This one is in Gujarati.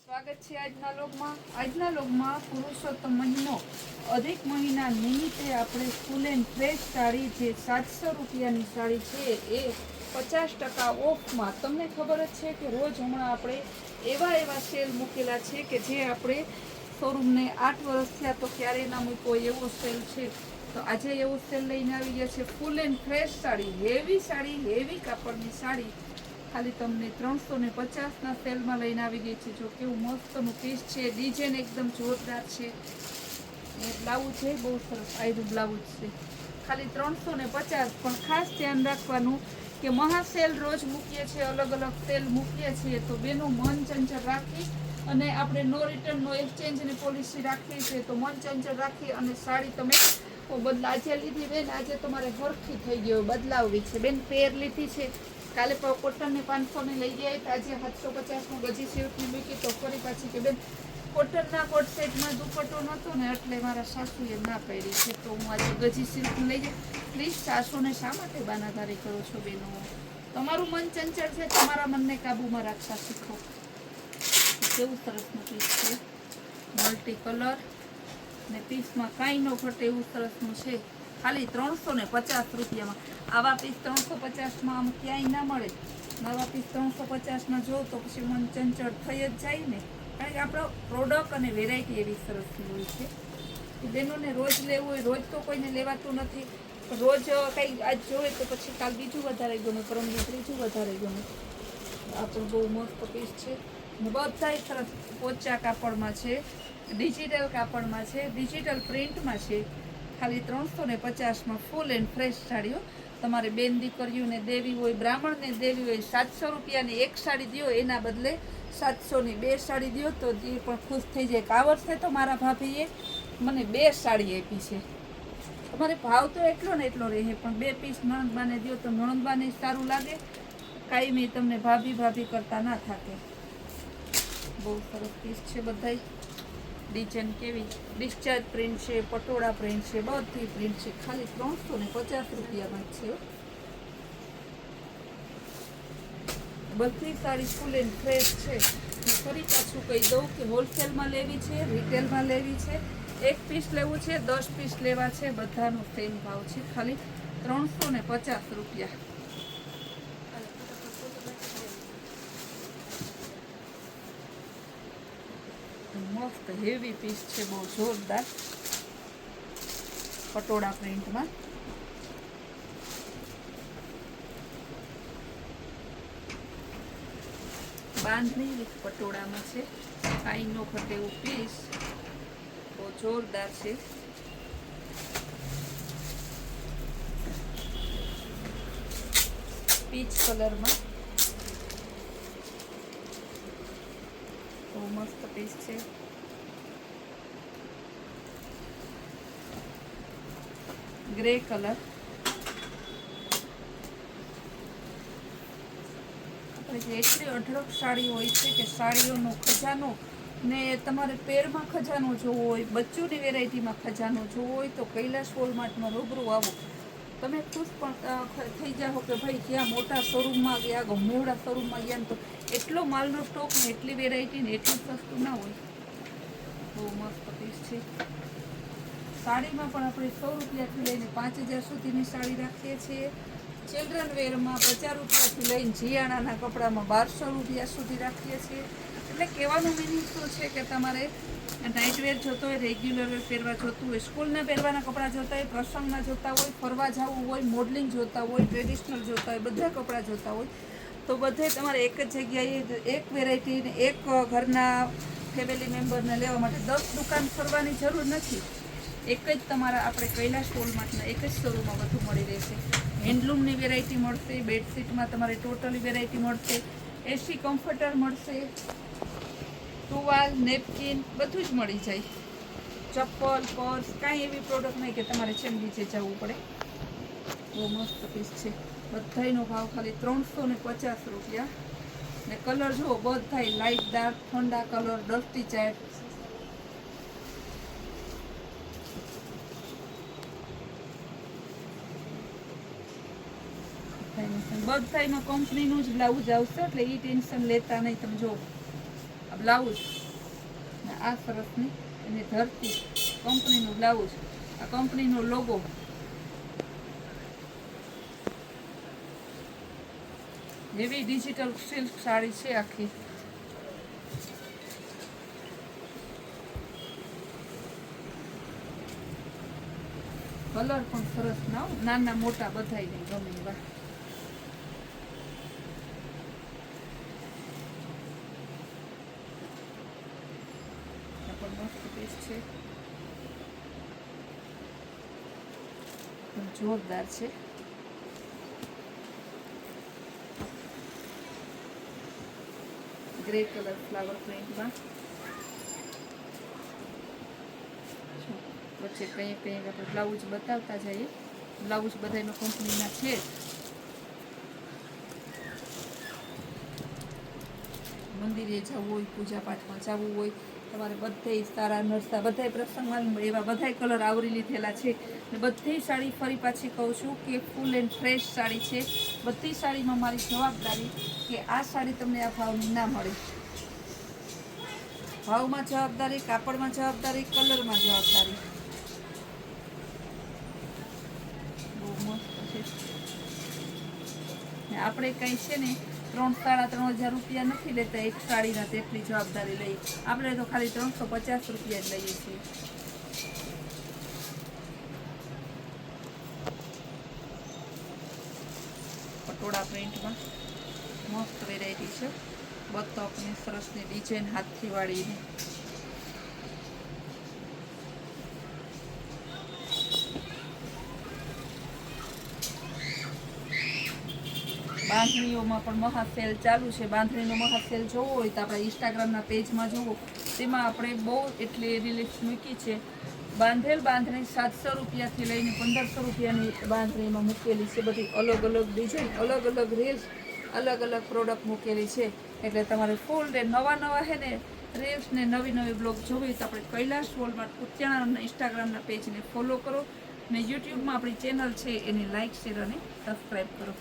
સ્વાગત છે આજના લોગમાં પુરુષોત્તમ મહિનો અધિક મહિના નિમિત્તે આપણે ફૂલ એન્ડ ફ્રેશ સાડી જે 700 રૂપિયાની સાડી છે એ 50% ઓફમાં. તમને ખબર જ છે કે રોજ હમણાં આપણે એવા સેલ મૂકેલા છે કે જે આપણે શોરૂમને 8 વર્ષ થયા તો ક્યારેય ના મૂક્યો એવો સેલ છે. તો આજે એવો સેલ લઈને આવી ગયા છે. Full and fresh sari, heavy કાપડની સાડી ખાલી તમને 350ના સેલમાં લઈને આવી ગઈ છે. જો કેવું મસ્તનું પીસ છે, ડિઝાઇન એકદમ જોરદાર છે. એ બ્લાઉઝ છે, બહુ સરસ આયરું બ્લાઉઝ છે, ખાલી 350. પણ ખાસ ધ્યાન રાખવાનું કે મહાસેલ રોજ મૂકીએ છીએ, અલગ અલગ સેલ મૂકીએ છીએ તો બેનું મન ચંચળ રાખી અને આપણે નો રિટર્ન નો એક્સચેન્જની પોલિસી રાખીએ છીએ. તો મન ચંચળ રાખી અને સાડી તમે આજે લીધી બેન, આજે તમારે હરખી થઈ ગઈ હોય, બદલાવવી છે બેન. પેર લીધી છે, કાલે કોટનની 500ની લઈ ગયા, આજે 750નું ગજી સિલ્કની મૂકી તો ફરી પાછી કે બેન કોટનના કોટ સેટમાં દુપટ્ટો નહોતો ને એટલે મારા સાસુએ ના પાડી છે તો હું આજે ગજી સિલ્કની લઈ જાય. પ્લીઝ સાસુને શા માટે બાનાધારી કરો છો બેનો? તમારું મન ચંચળ છે, તમારા મનને કાબૂમાં રાખતા શીખો. કેવું સરસનું પીસ છે, મલ્ટી કલર ને પીસમાં કાંઈ ન ઘટે એવું સરસનું છે. ખાલી 350 રૂપિયામાં. આવા પીસ 350માં આમ ક્યાંય ના મળે. નવા પીસ 350ના જો તો પછી મન ચંચળ થઈ જ જાય ને, કારણ કે આપણો પ્રોડક્ટ અને વેરાયટી એવી સરસની હોય છે કે બહેનોને રોજ લેવું હોય. રોજ તો કોઈને લેવાતું નથી, રોજ કંઈ આજ જોવે તો પછી કાલ બીજું વધારે ગમે, પરમદી ત્રીજું વધારે ગમે. આ પણ બહુ મસ્ત પીસ છે. બધાય સરસ પોચા કાપડમાં છે, ડિજિટલ કાપડમાં છે, ડિજિટલ પ્રિન્ટમાં છે. ખાલી 350માં ફૂલ એન્ડ ફ્રેશ સાડીઓ. તમારે બેન દીકરીઓને દેવી હોય, બ્રાહ્મણને દેવી હોય, 700 રૂપિયાની એક સાડી દો એના બદલે 700ની 2 સાડી દો તો એ પણ ખુશ થઈ જાય. આ વર્ષે તો મારા ભાભીએ મને 2 સાડી આપી છે. તમારે ભાવ તો એટલો ને એટલો રહે, પણ 2 પીસ નણંદબાને દો તો નણંદબાને સારું લાગે, કાંઈ તમને ભાભી કરતા ના થાકે. બહુ સરસ પીસ છે. બધાય ડિઝાઇન કેવી, ડિસ્ચાર્જ પ્રિન્ટ છે, પટોળા પ્રિન્ટ છે, બધી પ્રિન્ટ છે. ખાલી 350 રૂપિયામાં જ છે. બધી સાડી ફૂલ એન્ડ ફ્રેશ છે. ફરી પાછું કહી દઉં કે હોલસેલમાં લેવી છે, રિટેલમાં લેવી છે, એક પીસ લેવું છે, 10 પીસ લેવા છે, બધાનો સેમ ભાવ છે. ખાલી 350 રૂપિયા. મસ્ત હેવી પીસ છે, બહુ જોરદાર પટોળા પ્રિન્ટમાં. બાંધણી વિથ પટોળામાં છે, કાંઈ નો ઘટે એવું પીસ, બહુ જોરદાર છે. પીચ કલરમાં બહુ મસ્ત પીસ છે. Grey colour. આપણે એટલી અઢળક સાડી હોય છે કે સાડીઓનો ખજાનો ને તમારે પેરમાં ખજાનો જોવો હોય, બચ્ચુની વેરાયટીમાં ખજાનો જોવો હોય તો કૈલાસ વોલમાર્ટમાં રૂબરૂ આવો. તમે ખુશ પણ થઈ જાઓ કે ભાઈ જ્યાં મોટા શોરૂમમાં ગયા, ગમે એવડા શોરૂમમાં ગયા ને તો એટલો માલનો સ્ટોક ને એટલી વેરાયટી ને એટલું સસ્તું ના હોય. બહુ મસ્ત પીસ છે. સાડીમાં પણ આપણે 100 રૂપિયાથી લઈને 5000 સુધીની સાડી રાખીએ છીએ. ચિલ્ડ્રન વેરમાં 50 રૂપિયાથી લઈને જીયાણાના કપડામાં 1200 રૂપિયા સુધી રાખીએ છીએ. એટલે કહેવાનું મિનિંગ શું છે કે તમારે નાઇટવેર જોતો હોય, રેગ્યુલર વેર પહેરવા જોતું હોય, સ્કૂલના પહેરવાના કપડાં જોતા હોય, પ્રસંગમાં જોતા હોય, ફરવા જવું હોય, મોડલિંગ જોતા હોય, ટ્રેડિશનલ જોતા હોય, બધા કપડાં જોતા હોય તો બધે તમારે એક જ જગ્યાએ એક વેરાયટીને એક ઘરના ફેમિલી મેમ્બરને લેવા માટે 10 દુકાન ફરવાની જરૂર નથી. એક જ તમારા આપણે કૈલાસ વોલમાર્ટના એક જ શોરૂમમાં બધું મળી રહેશે. હેન્ડલૂમની વેરાયટી મળશે, બેડશીટમાં તમારે ટોટલી વેરાયટી મળશે, એસી કમ્ફર્ટર મળશે, ટુવાલ, નેપકિન બધું જ મળી જાય. ચપ્પલ, પર્સ, કાંઈ એવી પ્રોડક્ટ નહીં કે તમારે છે નીચે જવું પડે. બહુ મસ્ત પીસ છે. બધાયનો ભાવ ખાલી 350 રૂપિયા. ને કલર જુઓ, બધાય લાઇટ ડાર્ક, ઠંડા કલર, ડસ્ટી ચેક, બધાયમાં કંપનીનું જ બ્લાઉઝ આવશે એટલે એ ટેન્શન લેતા નહીં. તમે જો આ બ્લાઉઝ, આ સરસની એની ધરતી કંપનીનું બ્લાઉઝ, આ કંપનીનો લોગો. એવી ડિજિટલ સિલ્ક સાડી છે આખી. કલર પણ સરસ ના, નાના મોટા બધાય ગમે એવા. મસ્ત પીસ છે, જોરદાર છે. ગ્રે કલર ફ્લાવર પ્રિન્ટમાં વચ્ચે કંઈ કંઈ આપણે બ્લાઉઝ બતાવતા જઈએ. બ્લાઉઝ બધાનો કંપનીના છે. મંદિરે જવું હોય, પૂજા પાઠમાં જવું હોય, તમારે બધે સારા નરસા બધાય પ્રસંગમાં એવા બધાય કલર આવરી લીધેલા છે. ને બધી સાડી ફરી પાછી કહું છું કે ફૂલ એન્ડ ફ્રેશ સાડી છે. બધી સાડીમાં મારી જવાબદારી કે આ સાડી તમને આ ભાવની ના મળે. ભાવમાં જવાબદારી, કાપડમાં જવાબદારી, કલરમાં જવાબદારી. બહુ મસ્ત છે. ને આપણે કંઈ છે ને 3,500 રૂપિયા નથી લેતા એક સાડીના, તેટલી જવાબદારી લઈએ. આપણે તો ખાલી 350 રૂપિયા જ લઈએ છીએ. પટોળા પ્રિન્ટમાં મસ્ત વેરાયટી છે. બતકની સરસની ડિઝાઇન હાથથી વાળીને. બાંધણીઓમાં પણ મહાસેલ ચાલુ છે. બાંધણીનો મહાસેલ જોવો હોય તો આપણા ઇન્સ્ટાગ્રામના પેજમાં જોવો, તેમાં આપણે બહુ એટલી રિલીફ મૂકી છે. બાંધણી 700 રૂપિયાથી લઈને 1500 રૂપિયાની બાંધણીમાં મૂકેલી છે. બધી અલગ અલગ ડિઝાઇન, અલગ અલગ રીલ્સ, અલગ અલગ પ્રોડક્ટ મૂકેલી છે. એટલે તમારે ફૂલ ડે નવા છે ને રીલ્સ ને નવી બ્લોગ જોવી તો આપણે કૈલાશ વોલમાર્ટ કુતિયાણા ઇન્સ્ટાગ્રામના પેજને ફોલો કરો ને યુટ્યુબમાં આપણી ચેનલ છે એને લાઇક, શેર અને સબસ્ક્રાઈબ કરો.